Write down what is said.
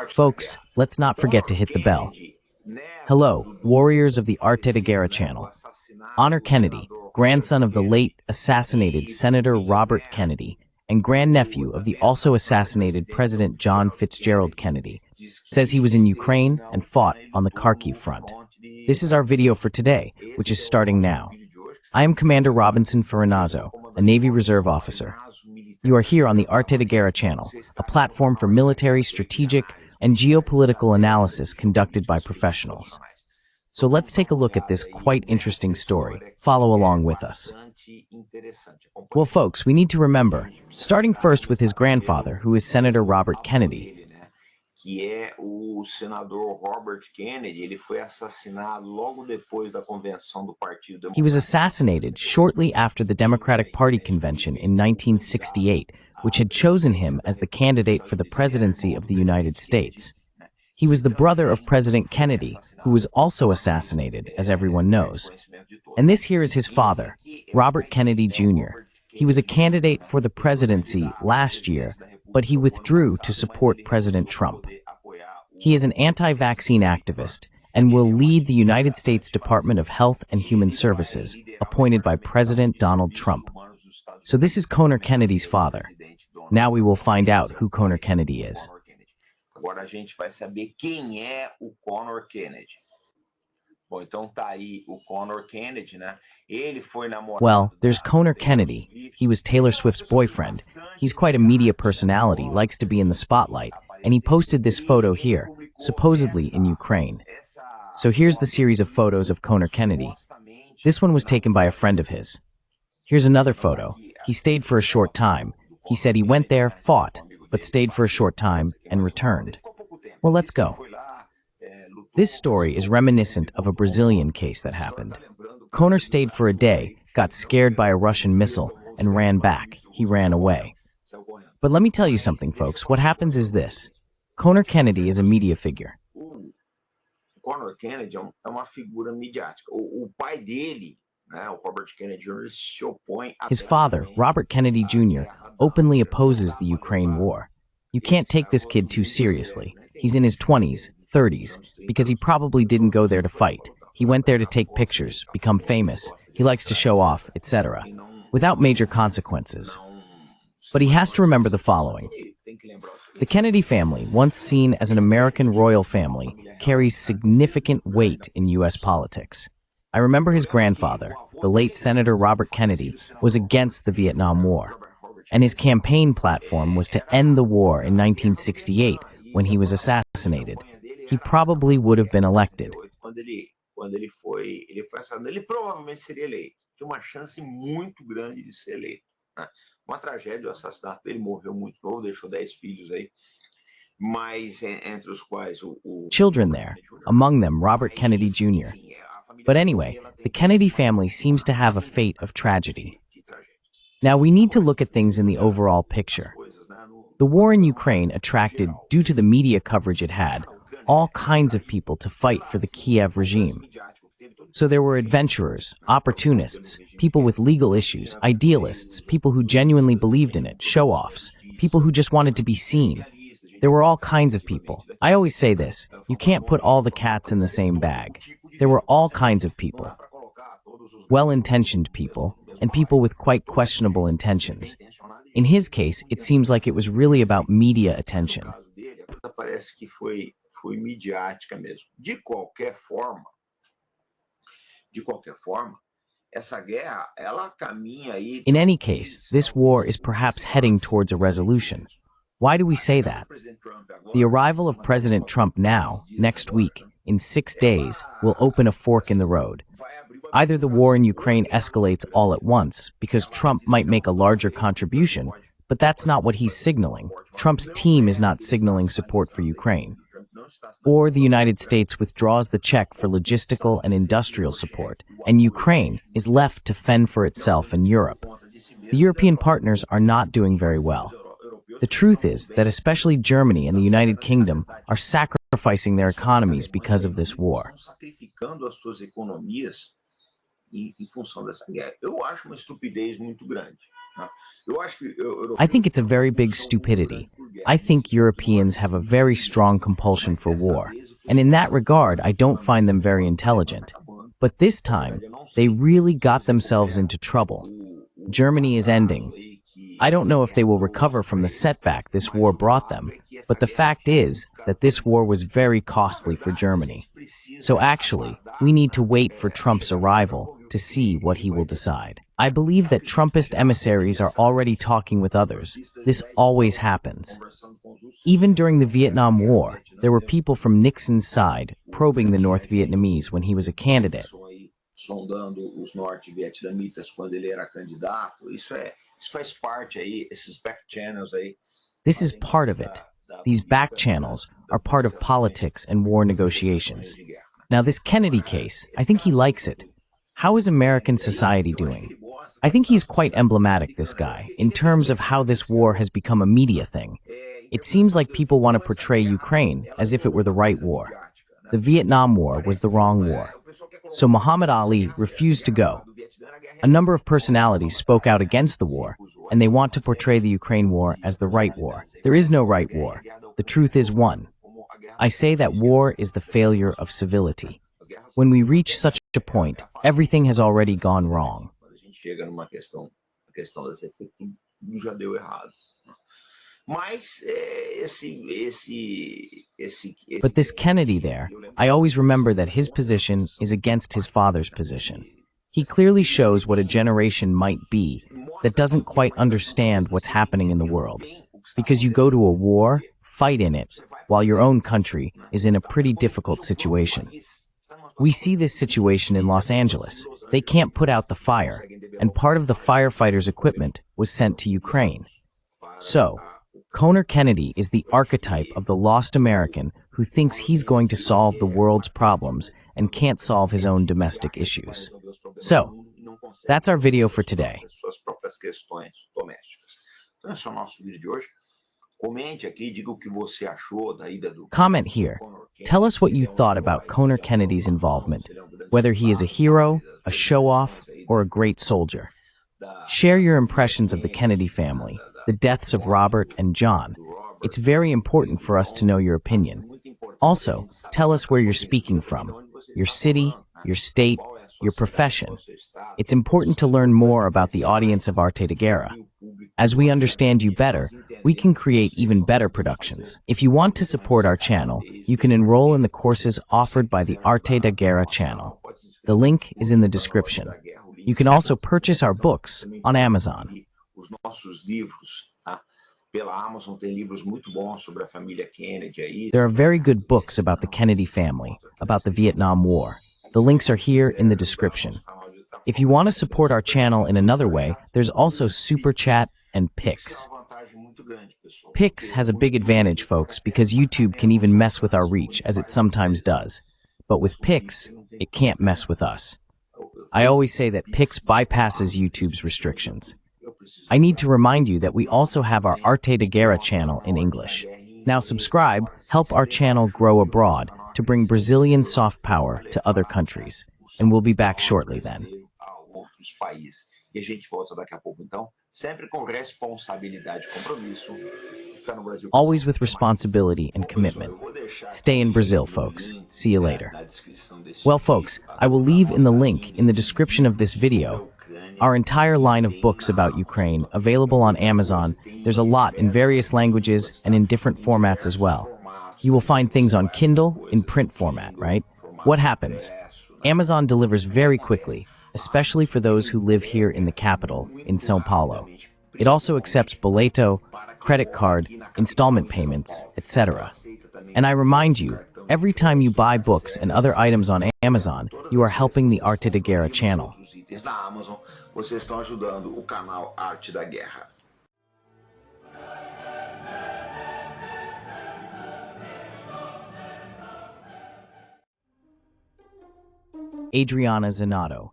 Folks, let's not forget to hit the bell. Hello, warriors of the ARTE da Guerra channel. Honor Kennedy, grandson of the late assassinated Senator Robert Kennedy, and grandnephew of the also assassinated President John Fitzgerald Kennedy, says he was in Ukraine and fought on the Kharkiv front. This is our video for today, which is starting now. I am Commander Robinson-Farinazzo, a Navy Reserve officer. You are here on the ARTE da Guerra channel, a platform for military, strategic, and geopolitical analysis conducted by professionals. So let's take a look at this quite interesting story. Follow along with us. Well, folks, we need to remember, starting first with his grandfather, who is Senator Robert Kennedy. He was assassinated shortly after the Democratic Party convention in 1968, which had chosen him as the candidate for the presidency of the United States. He was the brother of President Kennedy, who was also assassinated, as everyone knows. And this here is his father, Robert Kennedy Jr. He was a candidate for the presidency last year, but he withdrew to support President Trump. He is an anti-vaccine activist and will lead the United States Department of Health and Human Services, appointed by President Donald Trump. So this is Conor Kennedy's father. Now we will find out who Conor Kennedy is. Well, there's Conor Kennedy. He was Taylor Swift's boyfriend. He's quite a media personality, likes to be in the spotlight, and he posted this photo here, supposedly in Ukraine. So here's the series of photos of Conor Kennedy. This one was taken by a friend of his. Here's another photo. He stayed for a short time. He said he went there, fought, but stayed for a short time and returned. Well, let's go. This story is reminiscent of a Brazilian case that happened. Conor stayed for a day, got scared by a Russian missile, and ran back. He ran away. But let me tell you something, folks. What happens is this. Conor Kennedy is a media figure. His father, Robert Kennedy Jr., openly opposes the Ukraine war. You can't take this kid too seriously. He's in his 20s, 30s, because he probably didn't go there to fight. He went there to take pictures, become famous. He likes to show off, etc., without major consequences. But he has to remember the following. The Kennedy family, once seen as an American royal family, carries significant weight in U.S. politics. I remember his grandfather, the late Senator Robert Kennedy, was against the Vietnam War, and his campaign platform was to end the war in 1968 when he was assassinated. He probably would have been elected. Children there, among them Robert Kennedy Jr. But anyway, the Kennedy family seems to have a fate of tragedy. Now we need to look at things in the overall picture. The war in Ukraine attracted, due to the media coverage it had, all kinds of people to fight for the Kiev regime. So there were adventurers, opportunists, people with legal issues, idealists, people who genuinely believed in it, show-offs, people who just wanted to be seen. There were all kinds of people. I always say this, you can't put all the cats in the same bag. There were all kinds of people. Well-intentioned people, and people with quite questionable intentions. In his case, it seems like it was really about media attention. In any case, this war is perhaps heading towards a resolution. Why do we say that? The arrival of President Trump now, next week, in 6 days, will open a fork in the road. Either the war in Ukraine escalates all at once, because Trump might make a larger contribution, but that's not what he's signaling. Trump's team is not signaling support for Ukraine. Or the United States withdraws the check for logistical and industrial support, and Ukraine is left to fend for itself in Europe. The European partners are not doing very well. The truth is that especially Germany and the United Kingdom are sacrificing their economies because of this war. função dessa guerra. Eu acho uma estupidez muito grande. Eu acho que I think it's a very big stupidity. I think Europeans have a very strong compulsion for war, and in that regard, I don't find them very intelligent. But this time, they really got themselves into trouble. Germany is ending. I don't know if they will recover from the setback this war brought them, but the fact is that this war was very costly for Germany. So actually, we need to wait for Trump's arrival to see what he will decide. I believe that Trumpist emissaries are already talking with others. This always happens. Even during the Vietnam War, there were people from Nixon's side probing the North Vietnamese when he was a candidate. Sondando os norte-vietnamitas quando ele era candidato. Isso faz parte aí, esses back channels aí. This is part of it. These back channels are part of politics and war negotiations. Now, this Kennedy case, I think he likes it. How is American society doing? I think he's quite emblematic, this guy, in terms of how this war has become a media thing. It seems like people want to portray Ukraine as if it were the right war. The Vietnam War was the wrong war. So Muhammad Ali refused to go. A number of personalities spoke out against the war, and they want to portray the Ukraine war as the right war. There is no right war. The truth is one. I say that war is the failure of civility. When we reach such a point, everything has already gone wrong. But this Kennedy there, I always remember that his position is against his father's position. He clearly shows what a generation might be that doesn't quite understand what's happening in the world. Because you go to a war, fight in it, while your own country is in a pretty difficult situation. We see this situation in Los Angeles. They can't put out the fire, and part of the firefighters' equipment was sent to Ukraine. So, Conor Kennedy is the archetype of the lost American who thinks he's going to solve the world's problems and can't solve his own domestic issues. So, that's our video for today. Comment here. Tell us what you thought about Conor Kennedy's involvement, whether he is a hero, a show-off, or a great soldier. Share your impressions of the Kennedy family, the deaths of Robert and John. It's very important for us to know your opinion. Also, tell us where you're speaking from, your city, your state, your profession. It's important to learn more about the audience of Arte da Guerra. As we understand you better, we can create even better productions. If you want to support our channel, you can enroll in the courses offered by the Arte da Guerra channel. The link is in the description. You can also purchase our books on Amazon. There are very good books about the Kennedy family, about the Vietnam War. The links are here in the description. If you want to support our channel in another way, there's also Super Chat and Pix. Pix has a big advantage, folks, because YouTube can even mess with our reach, as it sometimes does. But with Pix, it can't mess with us. I always say that Pix bypasses YouTube's restrictions. I need to remind you that we also have our Arte da Guerra channel in English. Now subscribe, help our channel grow abroad to bring Brazilian soft power to other countries. And we'll be back shortly then. Always with responsibility and commitment. Stay in Brazil, folks. See you later. Well, folks, I will leave in the link in the description of this video our entire line of books about Ukraine, available on Amazon. There's a lot in various languages and in different formats as well. You will find things on Kindle in print format, right? What happens? Amazon delivers very quickly, especially for those who live here in the capital, in São Paulo. It also accepts boleto, credit card, installment payments, etc. And I remind you, every time you buy books and other items on Amazon, you are helping the Arte da Guerra channel. Vocês estão ajudando o canal Arte da Guerra. Adriana Zanato,